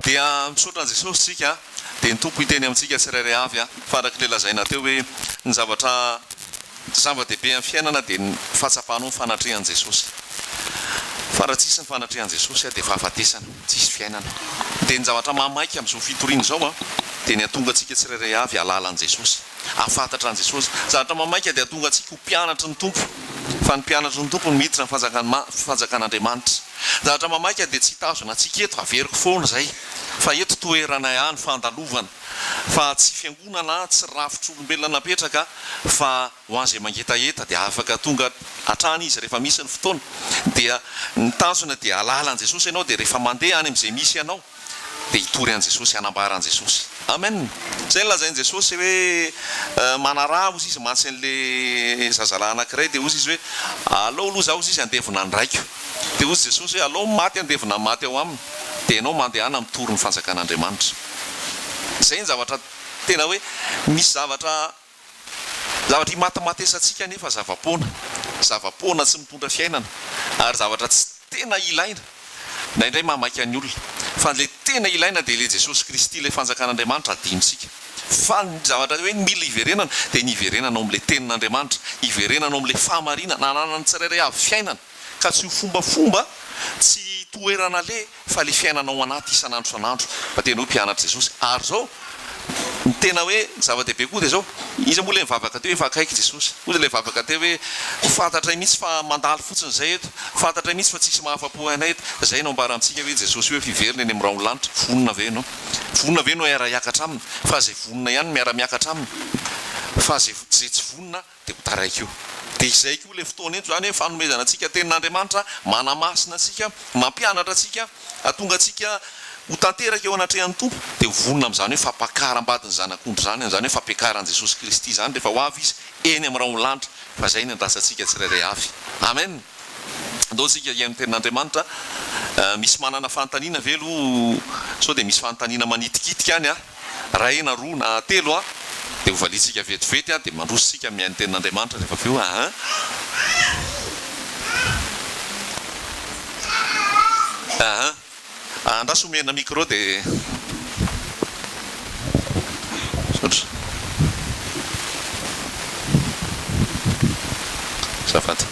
dia misaotra an' Jesosy tsika dia ny tompo hiteny amintsika tsirairay avy faraky le lazaina teo hoe ny zavatra zava-dehibe amin'ny fiainana dia ny fahatsapanao ny fanatrehan' Jesosy fa raha tsisy ny fanatrehan' Jesosy dia fahafatesana tsisy fiainana dia ny zavatra mahamaika amin'izao fitoriana izao dia ny atonga antsika tsirairay avy halala an' Jesosy hafantatra an' Jesosy zavatra mahamaika dia atonga antsika ho mpianatra ny tompo fa ny mpianatra ny tompo ny miditra ny fanjakan'Andriamanitra zavatra mahamaika dia tsy hitazona antsika eto averiko foana izay fa eto toerana ihany fandalovana fa tsy fiangonana tsy rafotr'olombelona napetraka fa ho an'izay mangetaheta dia afaka tonga hatrany izy rehefa misy ny fotoana dia ny tanjona dia halala an' Jesosy ianao dia rehefa mandeha any amin'izay misy ianao dia hitory an' Jesosy hanambara an' Jesosy amen zay ny lazain' Jesosy hoe manaraha ozy izy mantsy an'le zazalahy anankiray dia ozy izy hoe alao aloha zaho ozy izy andevona ny raiko dia ozy Jesosy hoe alao maty andevona maty ao aminy dia ianao mandehana mitory ny fanjakan'Andriamanitra zay ny zavatra tena hoe misy zavatra imatimatesantsika nefa zavapoana tsy mitondra fiainana ary zavatra tsy tena ilaina naindray mahamaika ny olona fa le tena ilaina dia le Jesosy Kristy le fanjakan'Andriamanitra adinontsika fa ny zavatra hoe mila iverenana dia ny iverenanao amin'le tenin'Andriamanitra iverenanao amin'le fahamarinana nanana ny tsirairay avy fiainana ka tsy ho fombafomba tsy toerana le fa le fiainanao anaty isan'andro san'andro fa tena hoe mpianatra Jesosy ary zao ny tena hoe zava-dehibe koa dia zao izy moa le mivavaka teo efa akaiky Jesosy ozy le mivavaka teo hoe fantatray mihitsy fa mandalo fotsiny zay eto fantatray mihitsy fa tsisy mahafa-po anay eto zay no ambara amintsika hoe Jesosy hoe fiverina eny amin'ny ran'olanitra vonona ve no miara-miakatra aminy fa zay vonona ihany miara-miakatra aminy fa zay tsy vonona dia ho taraiky io dia izay koa le fotoana eto zany hoe fanomezana antsika tenin'Andriamanitra manamasina antsika mampianatra antsika atonga antsika ho tanteraka eo anatrehan'ny tompo dia ho vonona amin'izany hoe fampakaram-badiny zanak'ondry zany amin'izany hoe fampiakaran'i Jesosy Kristy zany rehefa ho avy izy eny amin'ny ran'olanitra fa zay ny andrasantsika tsirairay avy amen andao tsika iain'ny tenin'Andriamanitra misy manana fanontaniana ve aloha sao dia misy fanontaniana manitikitika any ray na roa na telo dia ho valitsika vetivety dia mandrositsika mihain'ny tenin'Andriamanitra rehefa avy eo andraso omena micro dia zafady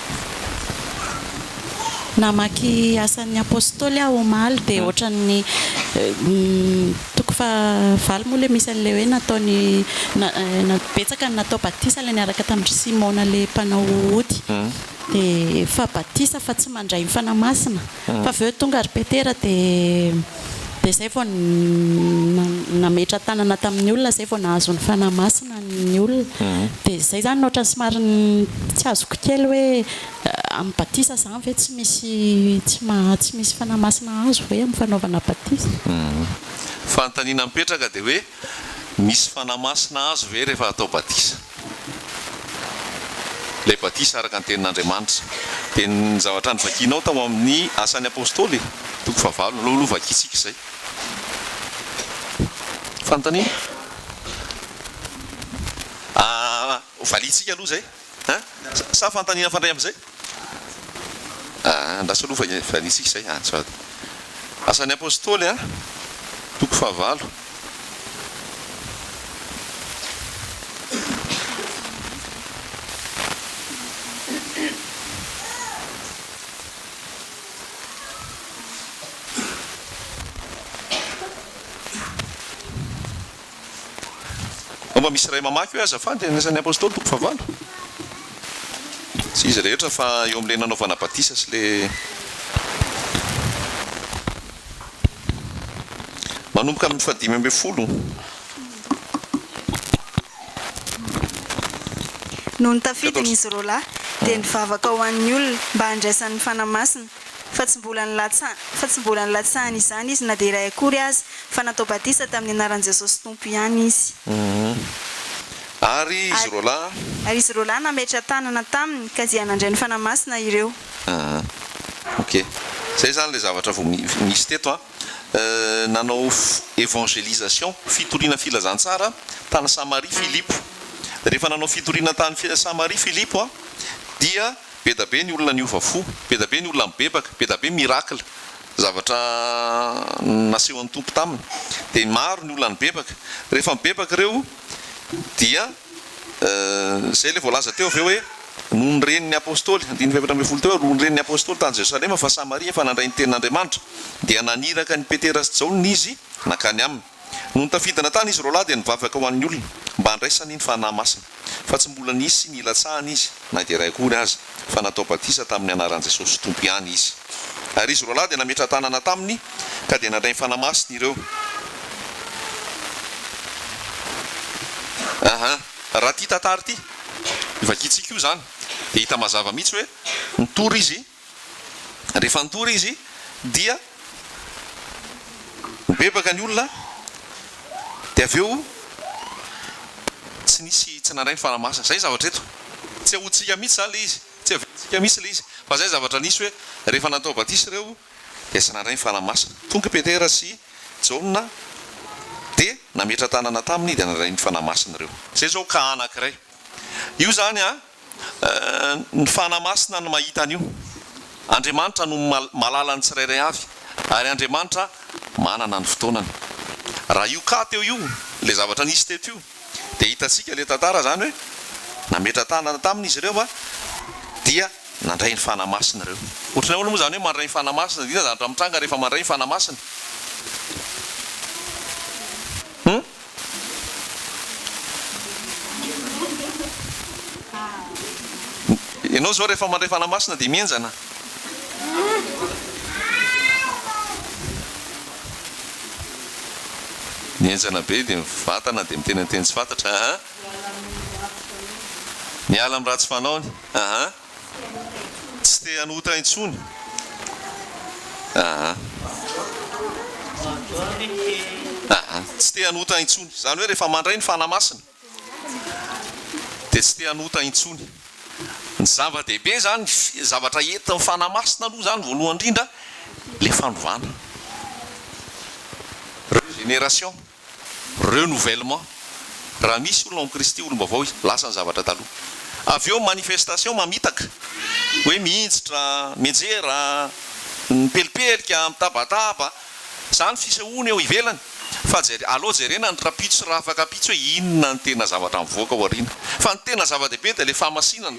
namaky asan'ny apôstôly aho omaly dia ohatran'ny toko fahavalo moa le misy an'le hoe nataony betsaka ny natao batisa le niaraka tamin'ny Simona le mpanao ody dia fa batisa fa tsy mandray mifanamasina fa avy eo tonga ry Petera dia zay vao nametra tanana tamin'ny olona zay vao nahazo ny fanamasina ny olona dia zay zany ohatran'ny somary tsy azoko kely hoe amin'ny batisa zany ve tsy misy fanamasina azo hoe amin'ny fanaovana batisa fanontaniana mipetraka dia hoe misy fanamasina azo ve rehefa atao batisa ilay batisa araka ny tenin'Andriamanitra dia ny zavatra ny vakianao tao amin'ny asan'ny apôstôly toko fahavalo aloha vakitsika izay fanontaniana valitsika aloha zay sa fanontaniana fandray amin'izay andraso aloha valitsika izay asan'ny apôstôly toko fahavalo mba misy ray mamaky hoe azafady ny asan'ny apôstôly toko fahavalo tsy izy rehetra fa eo amin'le nanaovana batisa sy le manomboka amin'ny 5:10 no nitafidiny izy roa lahy dia nivavaka ho an'ny olona mba handraisan'ny fanamasina fa tsy mbola ny latsahany izany izy na dia iray akory azy fa natao batisa tamin'ny anaran'i Jesosy tompo ihany izy ary izy roa lahy nametra tanana taminy ka dia nandray ny fanamasina ireo ok zay zany le zavatra vao misy teto nanao évangélisation fitoriana filazantsara tany Samaria Filipo rehefa nanao fitoriana tany Samaria Filipo dia be da be ny olona niova fo be da be ny olona mibebaka be da be miracle zavatra nasehoan'ny tompo taminy dia maro ny olona nybebaka rehefa mibebaka ireo dia zay le voalaza teo avy eo hoe noho ny renin'ny apôstôly 17 teo noho ny renin'ny apôstôly tany Jerosalema fa Samaria fa nandray ny tenin'Andriamanitra dia naniraka ny Petera sy Jaona izy nakany aminy noho ny tafidana tany izy roalahy dia nivavaka ho an'ny olona mba handraisany ny fanahy masina fa tsy mbola nisy ny ilatsahany izy na dia ray akory azy fa natao batisa tamin'ny anaran'i Jesosy tompo ihany izy ary izy roalahy dia nametra tanana taminy ka dia nandray ny fanahy masina ireo raha ty tantara ty vakitsika io zany dia hita mazava mihitsy hoe nitory izy rehefa nitory izy dia mibebaka ny olona dia avy eo tsy nandray ny fanahy masina zay zavatra eto tsy ahotsika mihitsy zany le izy tsy aventsika mihitsy le izy fa zay zavatra nisy hoe rehefa natao batisa ireo dia tsy nandray ny fanahy masina tonga Petera sy Jaona dia nametra tanana taminy dia nandray ny fanahy masina ireo zay zao ka anankiray io zany ny fanahy masina no mahita an'io Andriamanitra no malala ny tsirairay avy ary Andriamanitra manana ny fotoanany raha io ka teo io le zavatra nisy teto io dia hitatsika le tantara zany hoe nametra tanana taminy izy ireo dia nandray ny fanahy masina ireo ohatran'ny olo moa zany hoe mandray ny fanahy masina dia zavatra mitranga rehefa mandray ny fanahy masina ianao zao rehefa mandray fanahy masina dia mienjana mienjana be dia mivatana dia miteny ny teny tsy fantatra miala amin'ny ratsy fanaony tsy te hanota intsony tsy te hanota intsony zany hoe rehefa mandray ny fanahy masina dia tsy te hanota intsony ny zava-dehibe zany zavatra entin'ny fanahy masina aloha zany voalohany indrindra le fanovana régénération renouvellement raha misy olona amin'ny Kristy olom-baovao lasa ny zavatra taloha avy eo manifestation mamitaka hoe mihinjitra miejera mipelipelika mitabataba zany fisehoana eo ivelany fa aloha jerena ny rapitso raha afaka apitso hoe inona ny tena zavatra mivoaka ao aoriana fa ny tena zava-dehibe dia le famasinana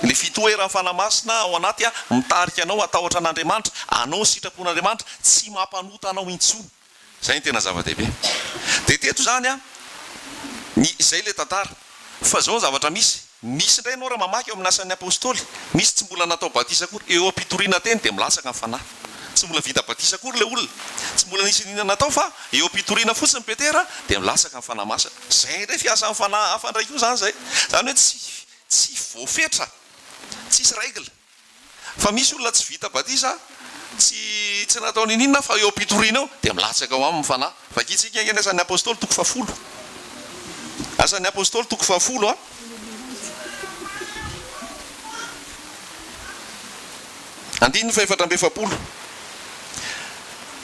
le fitoeran'ny fanahy masina ao anaty mitarika anao atahotra an'Andriamanitra anao sitrapon'Andriamanitra tsy mampanota anao intsony zay ny tena zava-dehibe dia teto zany izay le tantara fa zao ny zavatra misy indray ianao raha mamaky eo amin'ny asan'ny apôstôly misy tsy mbola natao batisa akory eo ampitoriana teny dia milasaka ny fanahy tsy mbola vita batisa akory le olona tsy mbola nisy nina natao fa eo ampitoriana fotsiny Petera dia milasaka ny fanahy masina zay ndray fiasan'ny fanahy hafa ndraiky io zany zay zany hoe tsy voafetra tsisy règle fa misy olona tsy vita batisa tsy natao ninina fa eo ampitoriana eo dia milatsaka ao amin'ny fanahy vakitsika ny asan'ny apôstôly toko 10 asan'ny apôstôly toko 10 andiny 770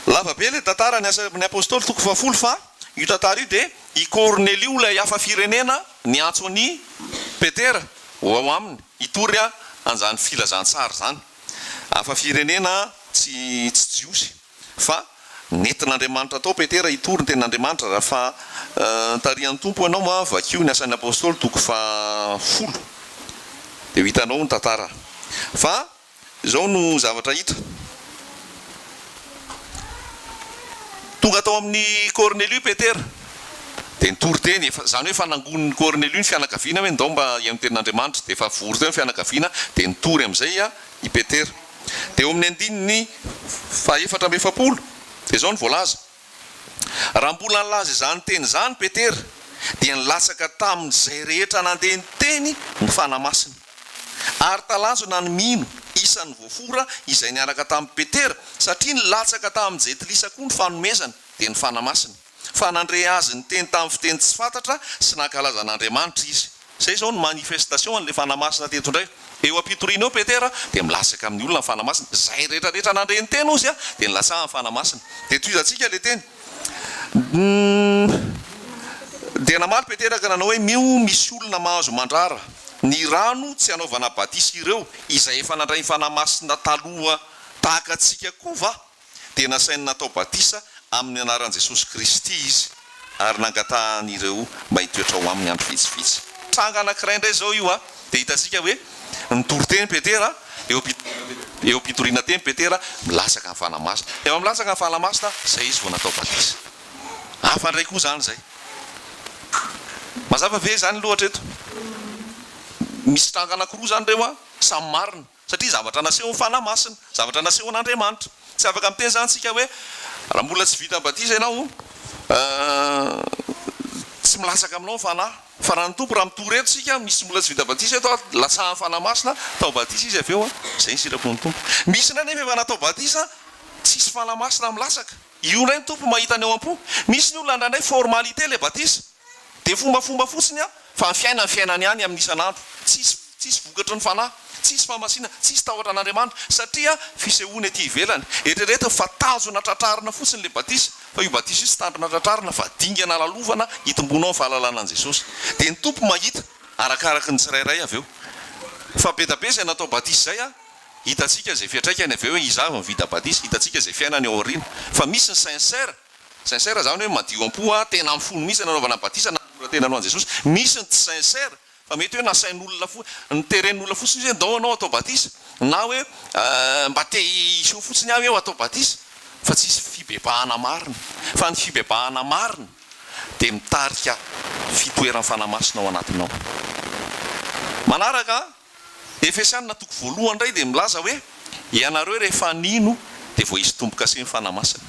lava be le tantara ny asan'ny apôstôly toko 10 fa io tantara io dia i Cornelio ilay hafa firenena ny antso ny Petera ao aminy itory anjany filazantsara zany hafa firenena tsy jiosy fa nentin'Andriamanitra tao Petera itory ny tenin'Andriamanitra raha fa tarihan'ny tompo ianao vakio ny asan'ny apôstôly toko 10 dia hitanao ny tantara fa zao no zavatra hita tonga tao amin'ny Cornelio Petera dia nitory teny zany hoe fanangon'ny Cornelio ny fianakaviana hoe ndao mba amin'ny tenin'Andriamanitra dia efa vory teo ny fianakaviana dia nitory amin'izay i Petera dia eo amin'ny andininy 770 dia zao ny voalaza raha mbola nilaza izany teny zany Petera dia nilatsaka tamin'izay rehetra nandeha ny teny ny fanahy masina ary talanjona ny mino isan'ny voafora izay niaraka tamin'ny Petera satria nilatsaka tamin'ny jetilisa koa ny fanomezana dia ny fanahy masina fa nandre azy ny teny tamin'ny fiteny tsy fantatra sy nankalazan'Andriamanitra izy zay zao ny manifestation an'le fanahy masina teto indray eo ampitoriana eo Petera dia milasaka amin'ny olona ny fanahy masina zay rehetrarehetra nandre ny teny ozy dia nilatsahany fanahy masina dia toizantsika le teny dia namaly Petera ka nanao hoe misy olona mahazo mandrara ny rano tsy anaovana batisa ireo izay efa nandray ny fanahy masina taloha tahaka antsika koa va dia nasainy natao batisa amin'ny anaran'i Jesosy Kristy izy ary nangatan'ireo mba hitoetra ho amin'ny andro vitsivitsy. Tranga anankiray indray zao io dia hitantsika hoe nitory teny Petera eo ampitoriana teny Petera milasaka amin'ny fanamasina. Eo milasaka amin'ny fanamasina zay izy vao natao batisa. Hafa ndray koa zany zay. Mazava ve zany loatra eto? Misy tranga anankiroa zany reo samy marina satria zavatra naseho fanamasina, zavatra naseho an'Andriamanitra. Tsy afaka miteny zany tsika hoe raha mbola tsy vita batisa ianao tsy milasaka aminao fanahy. Fa raha ny tompo raha mitory eto sika misy mbola tsy vita batisa eto latsahan'ny fanamasina tao batisa izy avy eo zay ny sirapon'ny tompo. Misy ndray nefa efa natao batisa tsisy fanamasina milasaka. Io ndray ny tompo mahita ny eo am-po. Misy ny olona ndray formalité le batisa dia fombafomba fotsiny fa ny fiainany ihany amin'ny isan'andro. Tsisy vokatry ny fanahy, tsisy fahamasina, tsisy tahotra an'Andriamanitra satria fisehoana ety ivelany. Eritrereto fa tanjona tratrarina fotsiny le batisa, fa io batisa io tsy tanjona tratrarina fa dingana lalovana hitombona ao fahalalana an'i Jesosy. Dia ny tompo mahita arakaraky ny tsirairay avy eo. Fa be da be izay natao batisa zay hitantsika zay fiatraikany avy eo hoe izavy mivita batisa, hitantsika zay fiainany ao aoriana. Fa misy ny sincère zany hoe madio am-po tena amin'ny fony misy nanaovana batisa na tena anao an'i Jesosy. Misy ny tsy sincère fa mety hoe nasain'olona niteren'olona fotsiny hoe ndao anao atao batisa na hoe mba te iseho fotsiny aho eo atao batisa fa tsisy fibebahana marina. Fa ny fibebahana marina dia mitarika fitoeran'ny fanamasina ao anatinao. Manaraka Efesianina toko voalohany indray dia milaza hoe ianareo rehefa nino dia vao hisy tombo-kase ny fanamasina.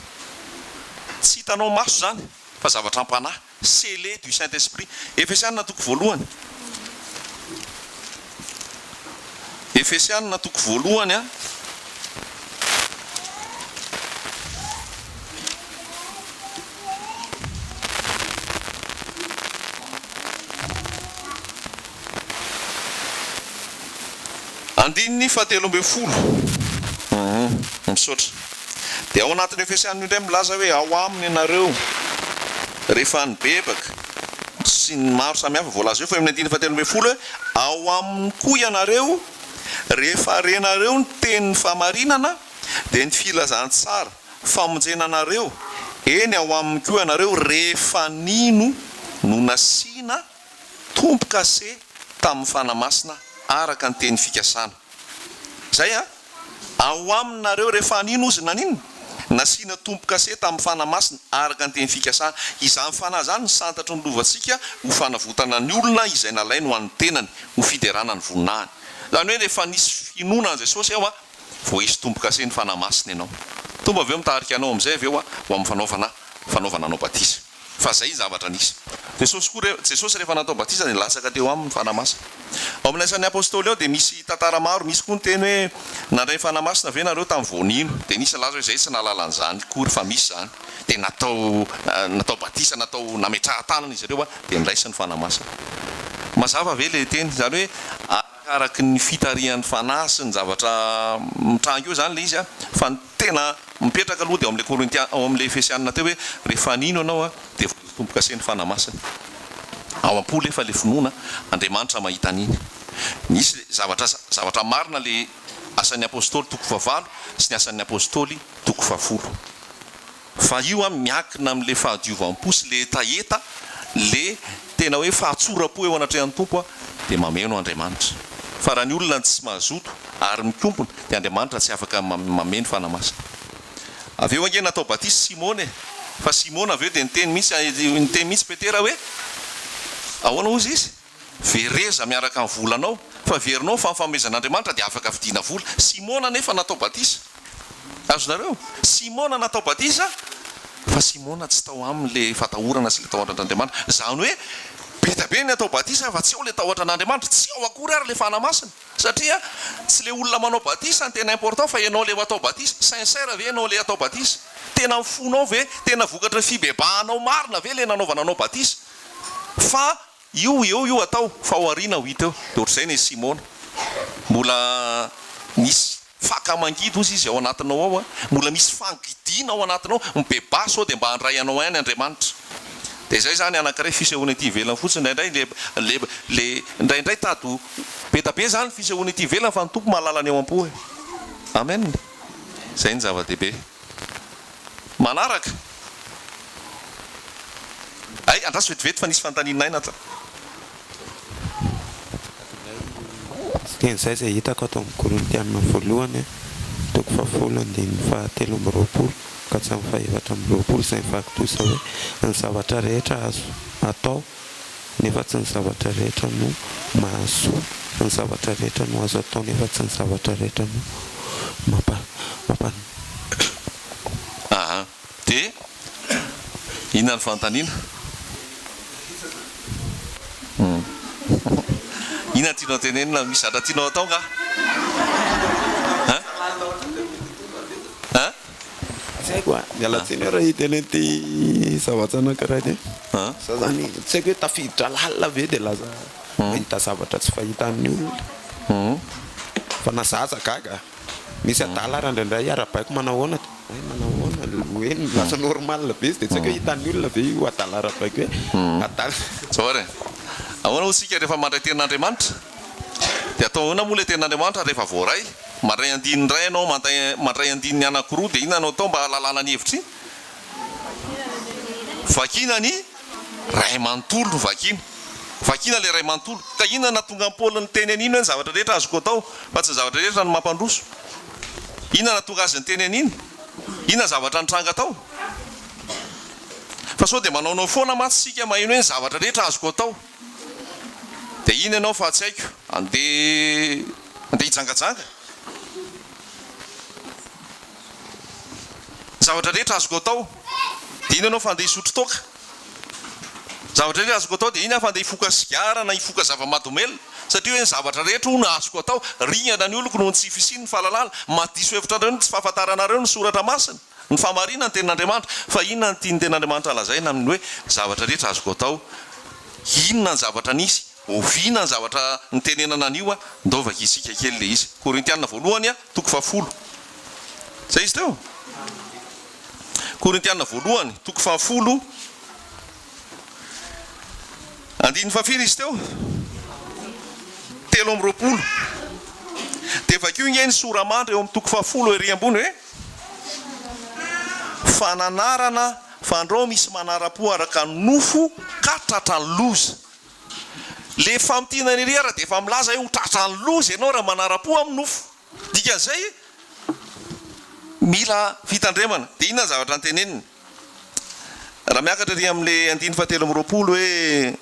Tsy hitanao maso zany fa zavatra ampanahy, scellé du Saint-Esprit. Efesianina toko voalohany. Efesianina toko voalohany andininy 17 misaotra. Dia ao anatin'ny Efesianina indray milaza hoe ao aminy ianareo rehefa nibebaka sy ny maro samihafa voalaza eo fa amin'ny 17 hoe ao aminy koa ianareo rehefa renareo ny tenin'ny famarinana dia ny filazantsara famonjenanareo eny ao aminy koa ianareo rehefa nino no nasiana tombo-kase tamin'ny fanamasina araka ny teny fikasana. Zay ao aminareo rehefa nino ozy nanino nasiana tombo-kase tamin'ny fanamasina araka ny teny fikasana. Izany fanahy zany ny santatry ny lovantsika ho fanavotana ny olona izay nalainy ho an'ny tenany ho fiderana ny voninahiny. Zany hoe rehefa nisy finoana an'i Jesosy ao vao hisy tombo-kase ny fanamasina ianao. Tomba avy eo mitarika anao amin'izay avy eo ho amin'ny fanaovana anao batisa. Fa zay zavatra nisy. Jesosy rehefa natao batisa dia lasaka teo amin'ny fanamasina. Ao amin'ny Isan'ny Apôstôly ao dia misy tantara maro, misy koa ny teny hoe nandray fanamasina ve nareo tamin'ny voanino. Dia nisy laza hoe zay tsy nahalalan'izany kory fa misy zany. Dia natao batisa, natao nametrahan-tanana izy ireo dia niraisy ny fanamasina. Mazava ve le teny zany hoe araky ny fitarihan'ny fanahy sy ny zavatra mitrango eo zany le izy fa ny tena mipetraka aloha dia ao amin'le Korintiana, ao amin'le Efesianina teo hoe rehefa nino anao dia tombo-kase ny fanamasina. Ao am-po efa le finoana Andriamanitra mahita an'iny. Misy zavatra marina le Asan'ny Apôstôly toko 9 sy ny Asan'ny Apôstôly toko 10. Fa io miankina amin'le fahadiovam-po sy le taheta le tena hoe fahatsora-po eo anatrehan'ny tompo dia mameno Andriamanitra. Fa raha ny olona tsy mahazoto ary mikompona dia Andriamanitra tsy afaka mameno fanamasina. Avy eo ange natao batisa Simone, fa Simone avy eo dia niteny mihitsy Petera hoe ahoana ozy izy vereza miaraka amin'ny volanao fa verinao fa fanomezan'Andriamanitra dia afaka vidiana vola. Simone nefa natao batisa. Azonareo Simone natao batisa fa Simone tsy tao amin'le fatahorana sy le tahoatran'Andriamanitra. Zany hoe be da be ny atao batisa fa tsy ao le tahoatran'Andriamanitra, tsy ao akory ary le fanamasina satria tsy le olona manao batisa ny tena important fa ianao le atao batisa. Sincère ve ianao le atao batisa? Tena mifonao ve? Tena vokatra fibebahanao marina ve le nanaovananao batisa? Fa io atao fa ao arina ho hita eo. Dia ohatr'izay ny Simone mbola misy fakamangidy ozy izy ao anatinao ao mbola misy fangidiana ao anatinao mibebasy ao dia mba handray anao ihany Andriamanitra. Dia zay zany anankiray fisehoana ety ivelany fotsiny indraindray tato be da be zany fisehoana ety ivelany fa ny tompo mahalala ny eo am-po. Amen. Zay ny zava-dehibe. manaraka ay andraso vetivety fa nisy fantaninay nata zay zay hitako atao amin'ny Korintiana voalohany toko fahafolo andiny fahatelo amby roapolo ka tsy amin'ny fahaefatra amby roapolo izay mifankitosa hoe ny zavatra rehetra azo atao nefa tsy ny zavatra rehetra no mahasoa, ny zavatra rehetra no azo atao nefa tsy ny zavatra rehetra no dia inona ny fantaniana inona tianao tenenina misy zatra tianao atao nga zay koa mialatsiny raha hiteneny ty zavatra anankiray ty za zany tsy haiko hoe tafiditra lalina ve dia laza mahita zavatra tsy fahita amin'ny olona fa na zaza gaga misy adala raha indraindray arabaiko manahoana manahoana hoe lasa normal be izy dia tsy haiko hoe hitan'ny olona ve io adala arabaiko hoe adala zao ahoana hotsika rehefa mandray tenin'Andriamanitra dia atao ahoana moa ilay tenin'Andriamanitra rehefa voaray mandray andininy ray ianao mandray andininy anankiroa dia inona anao tao mba halalana ny hevitra iny vakina ny ray manontolo no vakina ilay ray manontolo ka inona natonga Paoly ny teny an'iny hoe ny zavatra rehetra azoko atao fa tsy ny zavatra rehetra no mampandroso inona natonga azy ny teny an'iny inona zavatra nitranga tao fa sao dia manaonao foana matsysika maheno hoe ny zavatra rehetra azoko atao dia iny ianao fa tsy haiko andeha hijangajanga zavatra rehetra azoko atao dia iny ianao fa andeha hisotro toaka zavatra rehetra azoko atao dia iny aho fa andeha hifoka sigara na hifoka zava-madomelona satria hoe ny zavatra rehetra ho na azoko atao riana ny oloko no ny tsy fisiny ny fahalalana madiso hevitra andreo tsy fahafantaranareo ny soratra masina ny famarina ny tenin'Andriamanitra fa inona ny tiany tenin'Andriamanitra lazaina amin'ny hoe zavatra rehetra azoko atao inona ny zavatra nisy oviana ny zavatra ny tenenana an'io ndaovaka isika kely le izy Korintiana voalohany toko fahafolo zay izy teo Korintiana voalohany toko fahafolo andiny fahafiry izy teo telo amby roapolo dia vakio ingeny soramandry eo amin'ny toko fahafolo ery ambony hoe fananarana fandrao misy manara-po araka nofo ka tratran'ny loza le famitiana ny ery ara dia efa milaza hoe ho tratran'ny loza ianao raha manara-po amin'ny nofo dikan'izay mila fitandremana dia inona ny zavatra nyteneniny raha miakatra ry amin'le andiny fahatelo amby roapolo hoe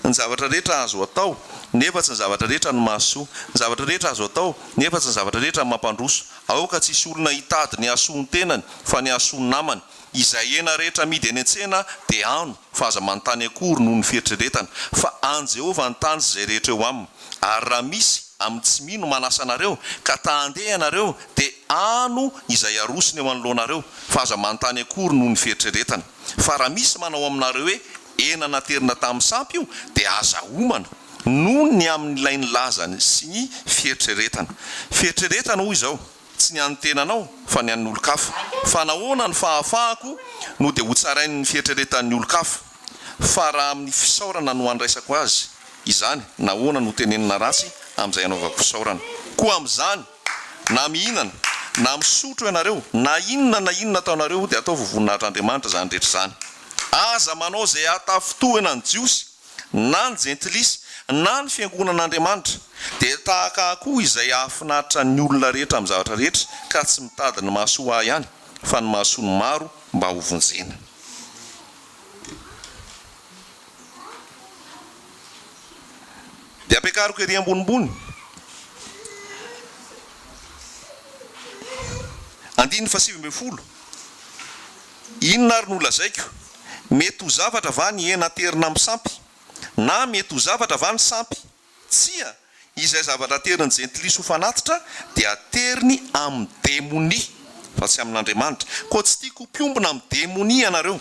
ny zavatra rehetra azo atao nefa tsy ny zavatra rehetra no mahasoa ny zavatra rehetra azo atao nefa tsy ny zavatra rehetra no mampandroso aoka tsisy olona hitady ny hasoa ny tenany fa ny hasoa ny namany izay ena rehetra midy eny an-tsena dia ano fa aza manontany akory noho ny fieritreretana fa any Jehovah ny tany zay rehetra eo aminy ary raha misy amin'ny tsy mino manasa anareo ka ta handeha ianareo dia ano izay arosony eo anoloanareo fa aza manontany akory noho ny fieritreretana fa raha misy manao aminareo hoe ena naterina tamin'ny sampy io dia aza homana noho ny amin'ny ilainy lazany sy ny fieritreretana hoy izao tsy ny an'ny tenanao fa ny an'ny olo-kafa fa nahoana ny fahafahako no dia ho tsarain'ny fieritreretan'ny olo-kafa fa raha amin'ny fisaorana no andraisako azy izany nahoana no tenenina ratsy amin'izay anaovako fisaorana koa amin'izany na mihinana na misotro ianareo na inona ataonareo dia atao voninahitran'Andriamanitra zany rehetra zany aza manao zay atafitohana ny jiosy na ny jentilisy na ny fiangonan'Andriamanitra dia tahaka akoho izay ahafinaritra ny olona rehetra amin'ny zavatra rehetra ka tsy mitady ny mahasoa ahy ihany fa ny mahasoa ny maro mba ho vonjena dia ampiakariko ery ambonimbony andiny fa 7 inona ary no lazaiko mety ho zavatra va ny ena terina amin'ny sampy na mety ho zavatra va ny sampy tsia izay zavatra teriny jentilisy ho fanatitra dia ateriny amin'ny demonia fa tsy amin'Andriamanitra koa tsy tiako mpiombona amin'ny demonia ianareo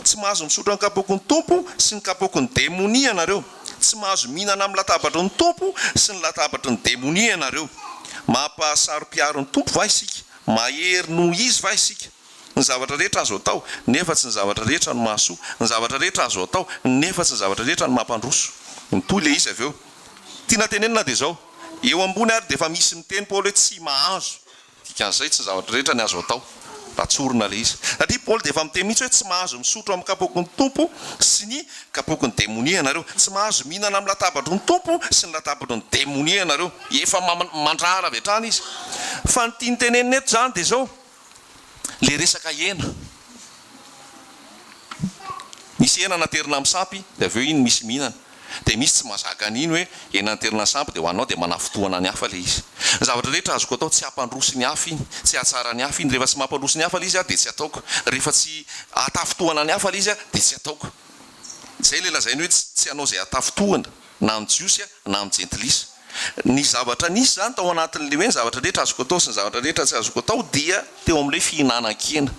tsy mahazo misotro ny kapoky ny tompo sy ny kapoky ny demonia ianareo tsy mahazo mihinana amin'ny latabatry ny tompo sy ny latabatry ny demonia ianareo mampahasaro-piaro ny tompo va isika mahery noho izy va isika ny zavatra rehetra azo atao nefa tsy ny zavatra rehetra no mahasoa ny zavatra rehetra azo atao nefa tsy ny zavatra rehetra no mampandroso mitoy le izy avy eo tiana tenenina dia zao eo ambony ary dia efa misy miteny Paoly hoe tsy mahazo dikan'izay tsy ny zavatra rehetra ny azo atao ratsorona le izy satria paoly dia efa miteny mihitsy hoe tsy mahazo misotro amin'ny kapokony tompo sy ny kapokony demonia ianareo tsy mahazo mihinana amin'ny latabatry ny tompo sy ny latabatry ny demonia ianareo efa mandrara avy hatrany izy fa ny tia ny tenenina eto zany dia zao le resaka hena misy hena naterina amin'ny sampy dia avy eo iny misy mihinana dia misy tsy mahazaka an'iny hoe hena naterina sampy dia hoanao dia manafotoana ny hafa le izy zavatra rehetra azoko atao tsy hampandroso ny hafa iny tsy hatsara ny hafa iny rehefa tsy mampandroso ny hafa le izy a dia tsy ataoko rehefa tsy atafotoana ny hafa le izy a dia tsy ataoko zay le lazainy hoe tsy hanao zay atafotoana na amin'ny jiosy na amin'ny jentilisa ny zavatra nisy zany tao anatin'le hoe ny zavatra rehetra azoko atao sy ny zavatra rehetra tsy azoko atao dia teo amin'ilay fihinanan-kena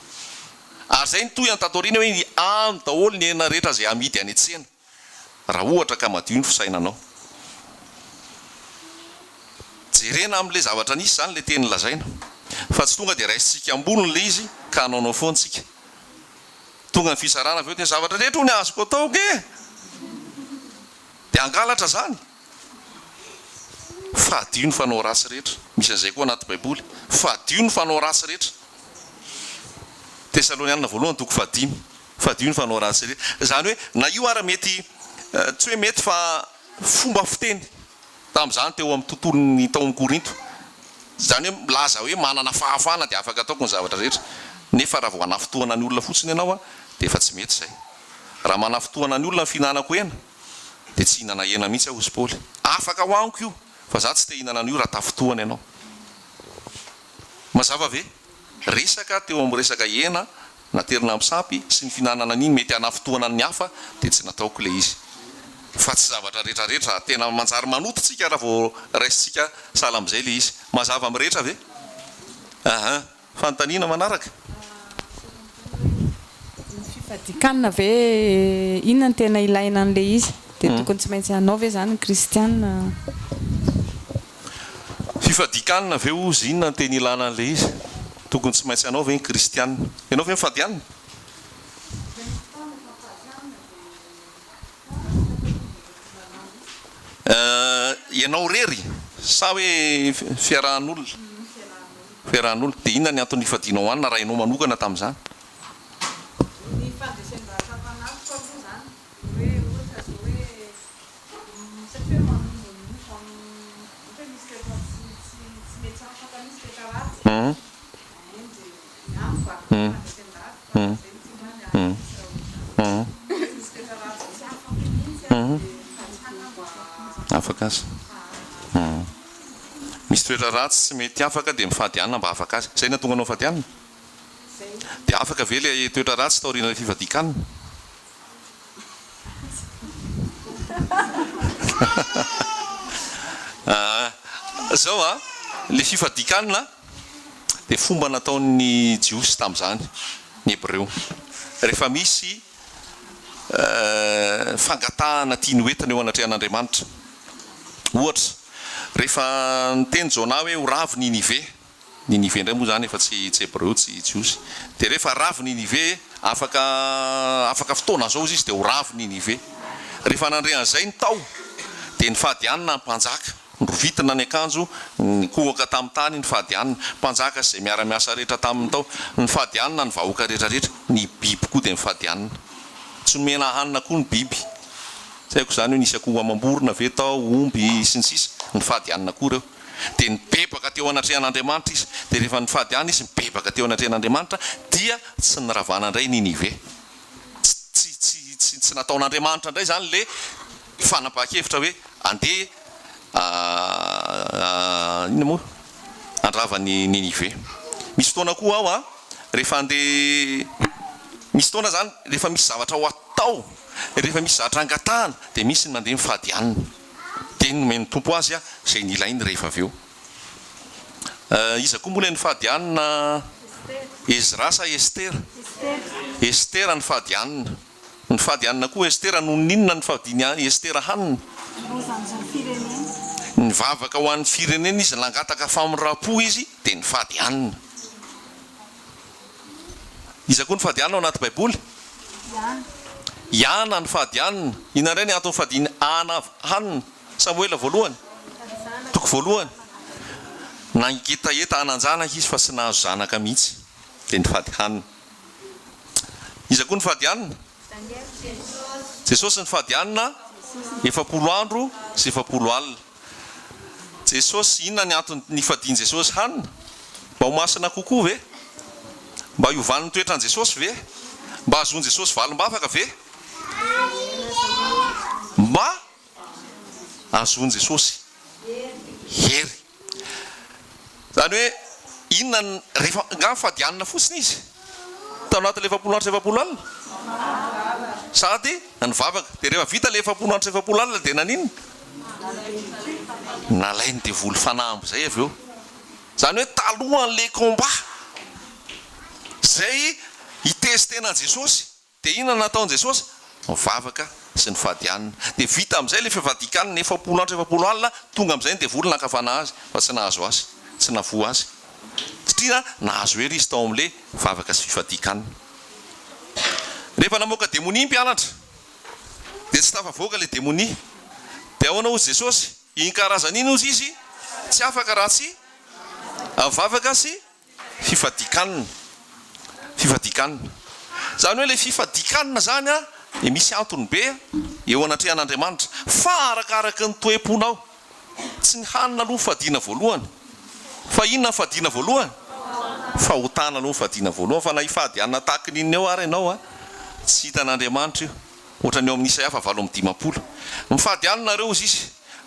ary zay ny toy an-tatoriana hoe ny any daholo ny hena rehetra zay amidy any an-tsena raha ohatra ka madio ny fisainanao jerena amin'le zavatra nisy zany le teny lazaina fa tsy tonga dia raisitsika amboniny le izy ka hanaonao foantsika tonga ny fisarana avy eo teny zavatra rehetra ho ny azoko atao ke dia angalatra zany fahadio ny fanao ratsy rehetra misy an'izay koa anaty baiboly fahadio ny fanao ratsy rehetra Tesalonianina voalohany toko fahadio ny fanao ratsy rehetra zany hoe na io ara mety tsy hoe mety fa fomba fiteny tamin'izany teo amin'ny tontolony tao amin'ny Korinto zany hoe milaza hoe manana fahafahana dia afaka ataoko ny zavatra rehetra nefa raha vao anafotoana ny olona fotsiny ianao a dia efa tsy mety zay raha manafotoana ny olona ny fihinanako hena dia tsy hinana hena mihitsy aho izy Paoly afaka ho aniko io fa za tsy te hinana an'io raha tafotoana ianao mazava ve resaka teo amin'ny resaka hena naterina amin'ny sampy sy ny fihinanana an'iny mety hanafotoana ny hafa dia tsy nataoko le izy fa tsy zavatra rehetrarehetra tena manjary manototsika raha vao raisitsika sala amin'izay le izy mazava amin'ny rehetra ve fanontaniana manaraka fifadikanina ve inona ny tena ilaina an'le izy dia tokony tsy maintsy hanao ve zany ny kristianina fifadikanina ve ozy inona ny tena ilana an'le izy tokony tsy maintsy hanao ve ny kristianina ianao ve mifadianina ianao rery sa hoe fiarahan'olona dia inona ny antony ifadianao any na raha ianao manokana tamin'izany afaka azy misy toetra ratsy tsy mety afaka dia mifadianina mba afaka azy zay natonga anao fadianina dia afaka ve le toetra ratsy taoriana fifadikanina zao le fifadikanina dia fomba nataon'ny jiosy tamin'izany ny hebreo rehefa misy fangatahana tia ny hoentina eo anatrehan'Andriamanitra ohatra rehefa niteny Jona hoe ho ravy Ninive indray moa zany efa tsy hebreo tsy jiosy dia rehefa ravy Ninive afaka fotoana zao izy dia ho ravy Ninive rehefa nandrean'izay ny tao dia ny fahadianina ny mpanjaka nyrovitina ny akanjo ny kohaka tamin'ny tany ny fahadianina mpanjaka zay miara-miasa rehetra tamin'ny tao ny fahadianina ny vahoaka rehetrarehetra ny biby koa dia ny fahadianina tsy nomena hanina koa ny biby tsy haiko zany hoe nisy akoho amam-borona ve tao omby sy ny sisa ny fahadianina koa reo dia nibebaka teo anatrehan'Andriamanitra izy dia rehefa ny fahadianina izy mibebaka teo anatrehan'Andriamanitra dia tsy niravana indray Ninive tsy nataon'Andriamanitra indray zany le fanapaha-kevitra hoe andeha inona moa andravany Ninive misy fotoana koa ao rehefa andeha misy fotoana zany rehefa misy zavatra ho atao rehefa misy zavatra angatahana dia misy ny mandeha mifadianina dia nomeny tompo azy zay ny ilainy rehefa avy eo iza koa moa le ny fahadianina Ezra sa Estera ny fahadianina koa Estera noho ninona ny fahadiana Estera hanina ny vavaka ho an'ny firenena izy nangataka famirapo izy dia ny fahadianina iza koa ny fahadianina ao anaty baiboly iana ny fahadianina inandray ny antony fahadiana ana hanina Samoela voalohany toko voalohany nangetaeta hananjanaka izy fa tsy nahazo zanaka mihitsy dia nifady hanina. Iza koa nifady hanina? Jesosy nifady hanina 7 andro sy 7 alina. Jesosy inona ny antony nifadiany Jesosy hanina? Mba ho masina kokoa ve? Mba hiovan'ny toetran Jesosy ve? Mba hahazoany Jesosy valim-bavaka ve? Mba hahazoany Jesosy hery. Zany hoe inona rehefa nga mifady hanina fotsiny izy tao anatin'ilay 7 andro sy 7 alina sady nivavaka. Dia rehefa vita ilay 7 andro sy 7 alina dia naninona? Nalainy dia voly fanamby zay avy eo. Zany hoe talohan'ilay combat zay hitestena Jesosy dia inona nataony Jesosy? Mivavaka sy nifady hanina. Dia vita amin'izay ilay fivadikaniny 7 andro sy 7 alina, tonga amin'izay dia voly nakafana azy fa tsy nahazo azy, tsy navoa azy. Satria nahazo hery izy tao amin'ilay vavaka sy fivadikaniny. Rehefa namoaka démonie mpianatra dia tsy tafavoaka ilay démonie. Dia ahoana hozy Jesosy? Iny karazany iny hozy izy tsy afaka raha tsy vavaka sy fivadikanina. Fivadikanina zany hoe ilay fivadikanina zany a dia misy antony be eo anatrehan'Andriamanitra fa arakaraka ny toe-ponao. Tsy ny hanina aloha fadiana voalohany fa inona ny fadiana voalohany? Fahotana aloha fadiana voalohany. Fa na hifady hanina tahaka n'inona eo ary ianao a tsy hitan'Andriamanitra io. Ohatrany eo amin'ny Isaia 7:20 mifady haninareo izy izy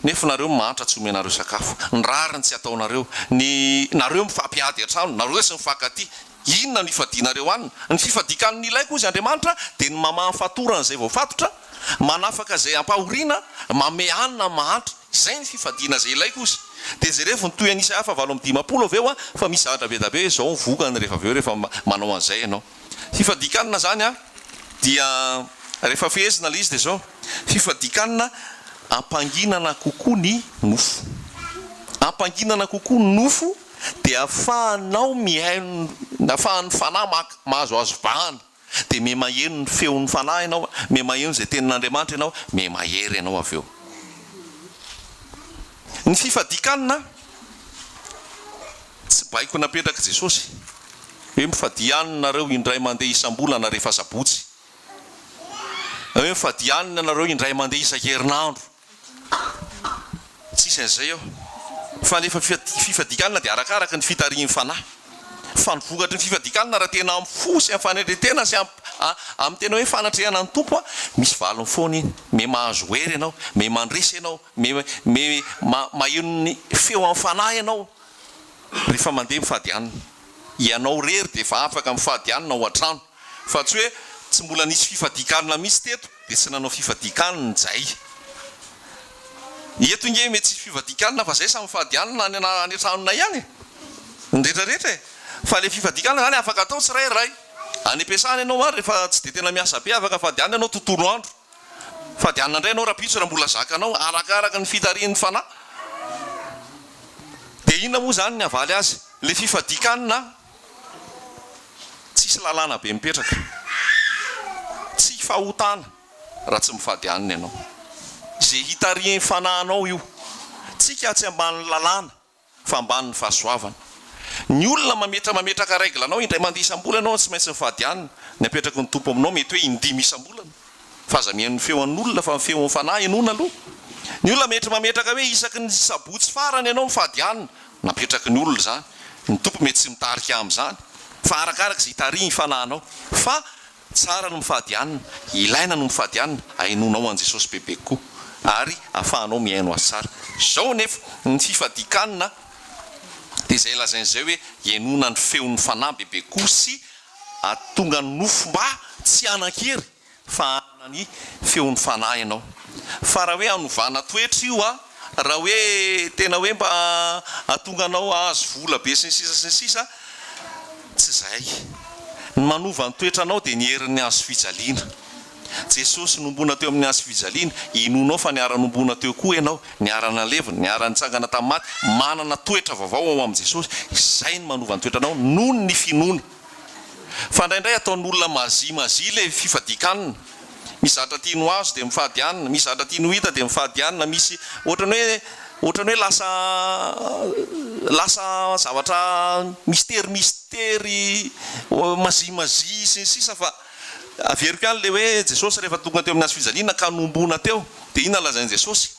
nefa nareo mahantra tsy omenareo sakafo, ny rariny tsy ataonareo, ny nareo mifampiady an-trano, nareo sy mifankaty. Inona ny fifadianareo hanina? Ny fifadikan'ny ilaiko izy Andriamanitra dia ny mamaha fatorana izay voafatotra, manafaka izay ampahoriana, mame hanina mahantra. Izay ny fifadiana izay ilaiko izy. Dia zay rehefa nytoy an'Isa 7:20 avy eo a fa misy zavatra be da be zao vokany rehefa avy eo rehefa manao an'izay ianao. Fifadikanina zany a dia rehefa fehezina ilay izy dia zao fifadikanina ampanginana kokoa ny nofo. Ampanginana kokoa ny nofo dia ahafahanao mihaino, ahafahan'ny fanahy mahazoazo vahana. Dia me maheno ny feon'ny fanahy ianao, me maheno izay tenin'Andriamanitra ianao, me mahery ianao avy eo. Ny fifadikanina tsy baiko napetraka Jesosy hoe mifady hanina nareo indray mandeha isam-bolana rehefa sabotsy, hoe mifady hanina nareo indray mandeha isan-kerinandro. Tsisy an'izay eo. Fa nefa fifadikanina dia arakaraka ny fitarian'ny fanahy. Fa ny vokatry ny fifadikanina raha tena amin'ny fo sy amin'ny fanendretena sy amin'ny tena hoe fanatrehana ny tompo a, misy valiny foana iny. Me mahazo hery ianao, me mandresy ianao, me maheno ny feo amin'ny fanahy ianao rehefa mandeha mifady hanina. Ianao rery dia efa afaka mifady hanina ao an-trano. Fa tsy hoe tsy mbola nisy fifadikanina misy teto dia tsy nanao fifadikanina zay. Eto inge mety tsy fifadikanina fa zay samy mifady hanina any an-tranonay ihany nrehetrarehetra e. Fa le fifadikanina zany afaka atao tsirairay. Any am-piasana ianao ary rehefa tsy dia tena miasa be afaka fady hanina ianao tontolo andro. Fady hanina indray ianao rapitso raha mbola zakanao arakaraka ny fitarian'ny fanahy. Dia inona moa zany ny avaly azy? Le fifadikanina tsisy lalàna be mipetraka, tsy fahotana raha tsy mifady hanina ianao. Zay hitarian'ny fanahinao io tsika tsy ambanin'ny lalàna fa ambanin'ny fahasoavana. Ny olona mametraka règle anao indray mandeha isam-bola ianao tsy maintsy mifady hanina. Ny apetraka ny tompo aminao mety hoe indimy isam-bolana fa aza mihaino ny feon'ny olona fa ny feon'ny fanahy ianona aloha. Ny olona mametraka hoe isaky ny sabotsy farany ianao mifady hanina, napetraka ny olona zany. Ny tompo mety tsy mitarika amin'izany fa arakaraka izay hitariany fanahinao. Fa tsara no mifady hanina, ilaina no mifady hanina, hainonao an' Jesosy bebe koa ary ahafahanao mihaino azy tsara. Zao nefa ny fifadikanina dia izay lazain'izay hoe hiainona ny feon'ny fanahy bebe koa sy atonga ny nofo mba tsy hanan-kery fa hanana ny feon'ny fanahy ianao. Fa raha hoe hanovana toetra io a, raha hoe tena hoe mba atonga anao azo vola be sy ny sisa tsy zay. Ny manova ny toetra anao dia ny herin'ny azo fijaliana. Jesosy nombona teo amin'ny azo fijaliana, inonao fa niara-nombona teo koa ianao, niarana levina, niara-nitsangana tamin'ny maty, manana toetra vaovao ao amin'ny Jesosy. Izay ny manova ny toetra anao noho ny finoana. Fa indraindray ataon'olona mazimazia ilay fifadikanina. Misy zatra tiany ho azo dia mifady hanina, misy zatra tiany ho hita dia mifady hanina, misy ohatrany ohatrany hoe lasa zavatra mysteri mazimazi sy ny sisa fa averiko ihany le hoe Jesosy rehefa tonga teo amin'ny azy fijaliana ka nombona teo dia ina lazainy Jesosy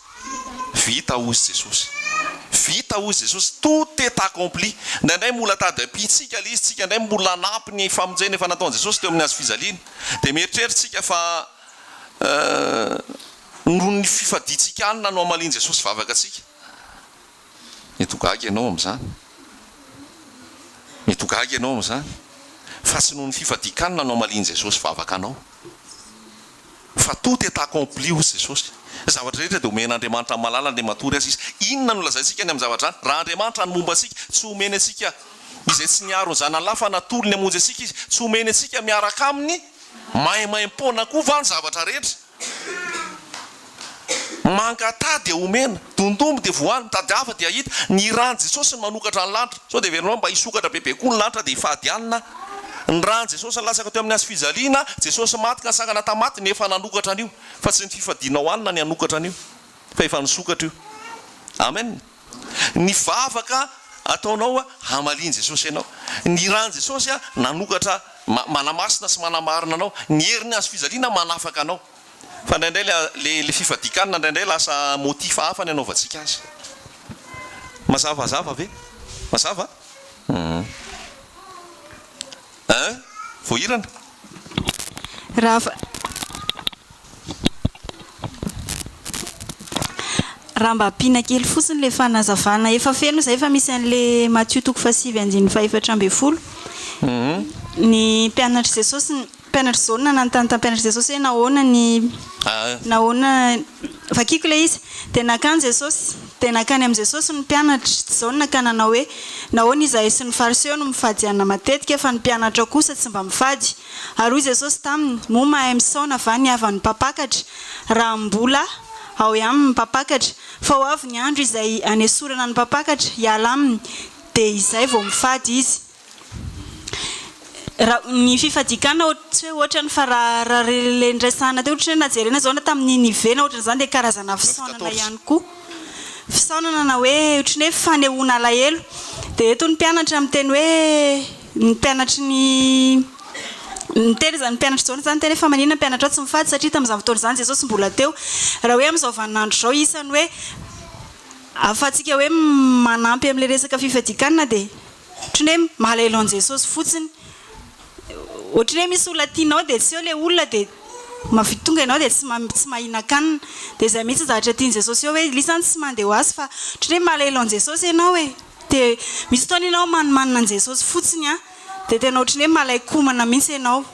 vita ozy Jesosy vita ozy Jesosy tout est accompli indraindray mbola tadapitsika le izy tsika indray mbola anampy ny famonjena efa nataony Jesosy teo amin'ny azy fijaliana dia mieritreritsika fa noho ny fifaditsika any nanao amaliany Jesosy vavaka atsika mitogagy ianao amin'izany mitogagy ianao amin'izany fa tsy noho ny fifadikany nanao amaliany Jesosy vavaka anao fa tout est accompli ozy Jesosy zavatra rehetra dia omen'Andriamanitra malala dia matory azy izy inona no lazaintsika ny amin'ny zavatra any raha Andriamanitra ny momba antsika tsy omeny antsika izay tsy niaro ny zanany lahy fa natolo ny hamonjy antsika izy tsy omeny antsika miaraka aminy maimaimpona koa va ny zavatra rehetra mangata dia omena dondombo dia voany mitady hafa dia hita ny rany Jesosy ny manokatra ny lanitra sao dia verinao mba hisokatra bebe koa ny lanitra dia ifadianina ny rany Jesosy latsaka teo amin'ny azy fijaliana Jesosy maty ka nisangana tamaty nefa nanokatra an'io fa tsy ny fifadianao anina ny hanokatra an'io fa efa nisokatra io amen ny vavaka ataonao hamaliany Jesosy ianao ny rany Jesosy nanokatra manamasina sy manamarina anao ny heriny azy fijaliana manafaka anao fa indraindray le fifadikanina indraindray lasa motif hafa ny anaovantsika azy mazavazava ve mazava voahirana raha mba ampiana kely fotsiny le fanazavana efa feno zay efa misy an'le Matthieu 5:4 ny mpianatra Jesosy mpianatra zao nanantany mpianatra Jesosy hoe nahoana vakiko le izy dia nakany Jesosy dia nakany amin'ny Jesosy ny mpianatra zao ka nanao hoe nahoana izahay sy ny fariseo no mifady anina matetika fa ny mpianatra kosa tsy mba mifady ary Jesosy taminy moa mahay misaona va ny havan'ny mpapakatra raha mbola ao ihany mpapakatra fa ho avy ny andro izay anesorana ny mpapakatra hiala aminy dia izay vao mifady izy ny fifadikana tsy hoe ohatrany fa raha le ndraisana teo ohatrany hoe najerena zao na tamin'ny nivena ohatran'izany dia karazana fisaonana ihany koa fisaonana na hoe ohatrany hoe fanehoana alahelo dia eto ny mpianatra miteny hoe ny mpianatry niteny zany mpianatra zao zany teny hoe fa manina mpianatra tsy mifady satria tamin'izany fotoana izany Jesosy mbola teo raha hoe amin'izao vaninandro zao isany hoe afatsika hoe manampy amin'le resaka fifadikanana dia ohatrany hoe malahelo an Jesosy fotsiny ohatrany hoe misy olona tianao dia tsy eo le olona dia mavity tonga ianao dia tsy mahina-kanina dia izay mihitsy zavatra tiany Jesosy eo hoe lisany tsy mandeha ho azy fa ohatrany hoe malahelo an Jesosy ianao hoe dia misy fotoana ianao manimanina an Jesosy fotsiny dia tena ohatrany hoe malaikomana mihitsy ianao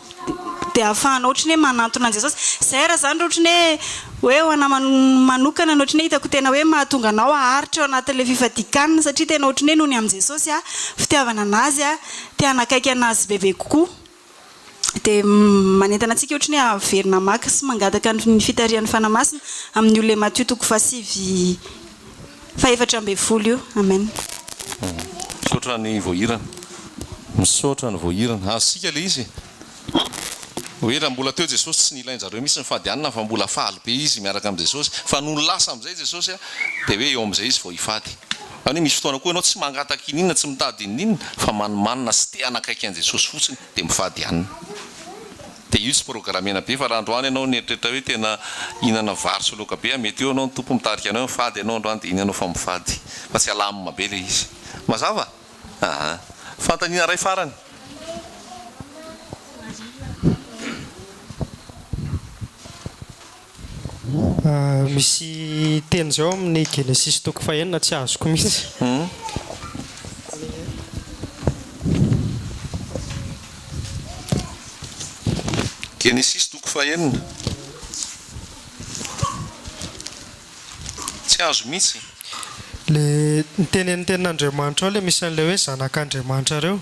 dia ahafahanao ohatrany hoe manantona an Jesosy izay raha zany ohatrany hoe ho ana manokana ohatrany hoe hitako tena hoe mahatonga anao aharitra ao anatin'ilay fifadikanina satria tena ohatrany hoe noho ny amin'ny Jesosy fitiavana anazy tia hanakaiky anazy bebe kokoa dia manentana antsika ohatrany hoe averina maka sy mangataka ny fitarian'ny fanamasina amin'ny olona Matthieu 5:4 io amen misaotra ny voahirana misaotra ny voahirana azosika le izy hoe raha mbola teo Jesosy tsy nilainjareo misy ny fadianina fa mbola faly be izy miaraka amin'ny Jesosy fa noho ny lasa amin'izay Jesosy dia hoe eo amin'izay izy vao hifady any misy fotoana koa ianao tsy mangataka ininona tsy mitady ininona fa manimanina sy te hanakaiky an Jesosy fotsiny dia mifady anina dia io tsy programmena be fa raha androany ianao nieritreritra hoe tena hihinana vary sy loka be mety eo ianao ny tompo mitarika anao mifady ianao androany dia iny ianao fa mifady fa tsy alamina be le izy mazava fantaniana ray farany misy teny zao amin'ny Genesis 5 tsy azoko mihitsy Genesis 5 tsy azo mihitsy le nitenen'ny tenin'Andriamanitra ao le misy an'ilay hoe zanak'Andriamanitra reo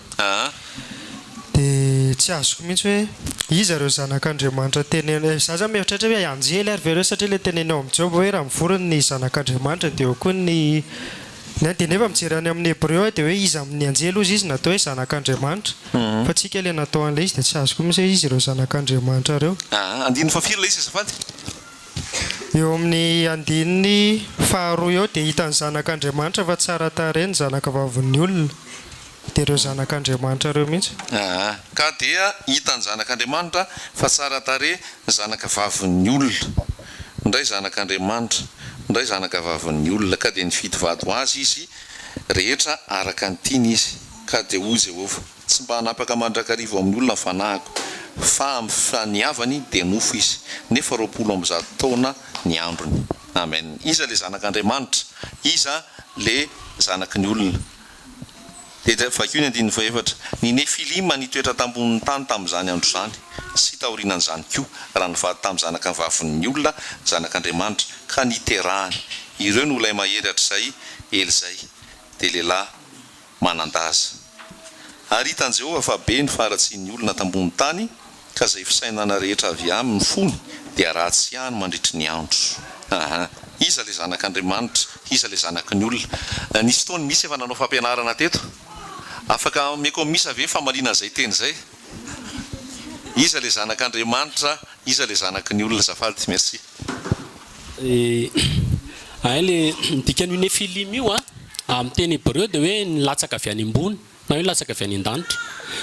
dia tsy azoko mihitsy hoe iza reo zanak'Andriamanitra tenena za zany mieritreritra hoe anjely ary vereo satria le tenenao amin'ny Job hoe raha mivorona ny zanak'Andriamanitra dia eo koa ny dia nefa mijery any amin'ny Hebreo dia hoe iza amin'ny anjely ozy izy natao hoe zanak'Andriamanitra fa tsika le natao an'ilay izy dia tsy azoko mihitsy hoe izy reo zanak'Andriamanitra reo andiny fa firy le izy azafady eo amin'ny andininy faharoa eo dia hitan'ny zanak'Andriamanitra fa tsara tarehy ny zanaka vavin'ny olona dia ireo zanak'Andriamanitra ireo mihitsy. Ka dia hitan'ny zanak'Andriamanitra fa tsara tarehy ny zanaka vavin'ny olona, indray zanak'Andriamanitra, indray zanaka vavin'ny olona, ka dia nifidy vady ho azy izy rehetra araka ny tiany izy. Ka dia hoy Jehovah, tsy mba hanapaka mandrakarivo amin'ny olona fanahiko, fa amin'ny faniavany dia nofo izy, nefa 20 taona ny androny. Amen. Iza le zanak'Andriamanitra, iza le zanaky ny olona. Dia vakio ny 14, ny Nefilima nitoetra tambonin'ny tany tamin'izany andro izany, sy taorianan'izany koa raha nivady tamin'ny zanaka vavin'ny olona, zanak'Andriamanitra, ka niterahany. Ireo no olay mahery hatr'izay elizay, dia lehilahy manan-daza. Ary hitan'i Jehovah fa be ny faharatsian'ny olona tambonin'ny tany, ka izay fisainana rehetra avy aminy fony dia ratsy ihany mandritry ny andro. Iza le zanak'Andriamanitra, iza le zanaky ny olona. Nisy taony misy efa nanao fampianarana teto, afaka meko misy ave famalina izay teny izay. Iza le zanak'Andriamanitra, iza le zanaky ny olona. Zafady, merci. Le dikany Nefilima io amin'ny teny Hébreu dia hoe nilatsaka avy any ambony na hoe latsaka avy any an-danitra.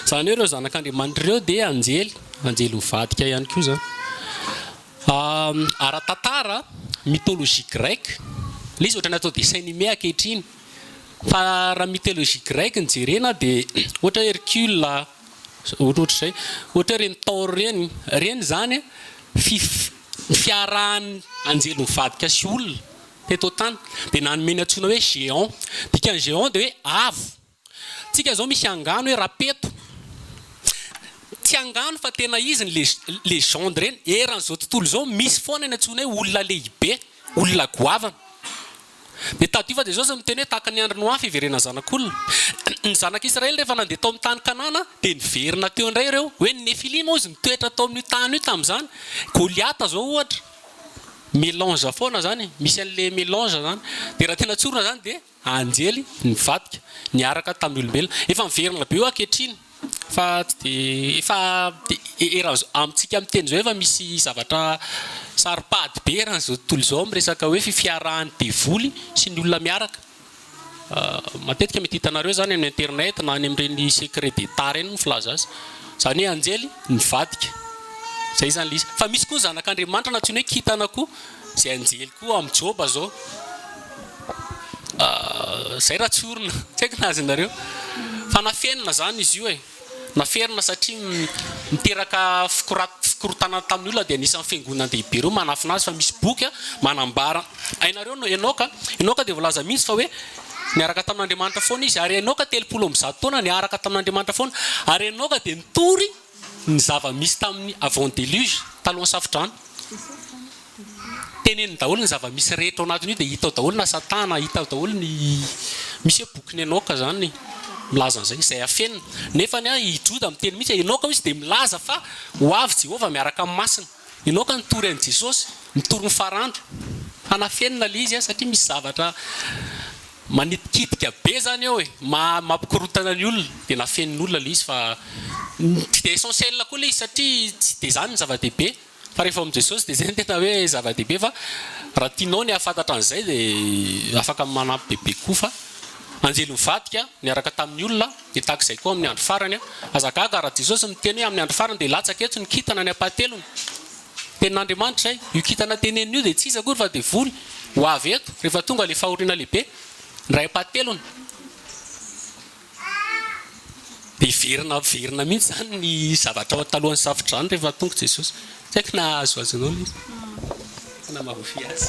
Zany hoe ireo zanak'Andriamanitra ireo dia anjely mivadika ihany koa zany. Ara-tantara mythologie grecque, ilay izy ohatra ny atao dessin animé ankehitriny, fa raha mythologie grecque ny jerena dia ohatra Hercule, ohatr'izay, ohatra reny taure reny zany fiarahan'ny anjely mivadika sy olona teto tany, dia nanomeny antsoina hoe géant. Dikany géant dia hoe avo. Tsika zao misy angano hoe rapeto, tsy angano fa tena izy ny légende reny. Eran'izao tontolo izao misy foana ny antsoina hoe olona lehibe, olona goavana. Dia tato fa dia zao miteny hoe tahaka ny andro noa fiverenana zanak'olona. Ny zanak'Israely rehefa nandeha tao amin'ny tany Kanana dia niverina teo indray ireo hoe ny Nefilima izy nitoetra tao amin'ny tany io tamin'izany. Goliata zao ohatra, mélange foana zany, misy an'le mélange zany. Dia raha tena tsorina zany dia anjely nivadika niaraka tamin'ny olombelona. Efa miverina be eo ankehitriny, fa amintsika amin'ny teny zao efa misy zavatra saripady be rahan'izao tontolo izao miresaka hoe fifiarahan'ny devoly sy ny olona miaraka. Matetika mety hitanareo zany amin'ny internet na any amin'ireny secret d'état reny no filaza azy. Zany hoe anjely nivadika. Zay zany izy. Fa misy koa zanak'Andriamanitra natsoina hoe kintana koa, izay anjely koa amin'ny Joba zao. Zay raha tsorina, tsy haiko nazy nareo. Fa nafenina zany izy io naferina satria miteraka fikorotana tamin'ny olona dia anisan'ny fiangonana lehibe ireo manafina azy, fa misy boky manambara. Hainareo Enoka dia voalaza mihitsy fa hoe niaraka tamin'Andriamanitra foana izy, ary Enoka 300 taona niaraka tamin'Andriamanitra foana, ary Enoka dia nitory ny zava-misy tamin'ny avant déluge, talohan'ny safotrano. Teneniny daholo ny zava-misy rehetra ao anatiny io dia hita ao daholo na Satana, hita ao daholo ny misy hoe boky ny Enoka zany milaza an'izay, izay afenina. Nefa i Joda miteny mihitsy Enoka izy dia milaza fa ho avy Jehovah miaraka amin'ny masina. Enoka nitory an'i Jesosy, nitory ny farandro. Hanafenina le izy satria misy zavatra manikitika be zany eo mampikorotana ny olona, dia nafeniny olona le izy. Fa tsy dia essentiel koa le izy satria tsy dia zany ny zava-dehibe. Fa rehefa amin'ny Jesosy dia zay ny tena hoe zava-dehibe. Fa raha tianao ny ahafantatra an'izay dia afaka manampy bebe koa. Fa anjely mivadika niaraka tamin'ny olona dia tahak'izay koa amin'ny andro farany. Azagaga raha Jesosy miteny hoe amin'ny andro farany dia latsaka eto ny kintana ny apahatelony. Tenin'Andriamanitra izay, io kintana teneniny io dia tsy izy akory fa devoly ho avy eto rehefa tonga ilay fahoriana lehibe ny ray apahatelony. Dia verina mihitsy zany ny zavatra talohan'ny safotrano rehefa tonga Jesosy. Tsy haiko na azoazonao izy, na mahafy azy.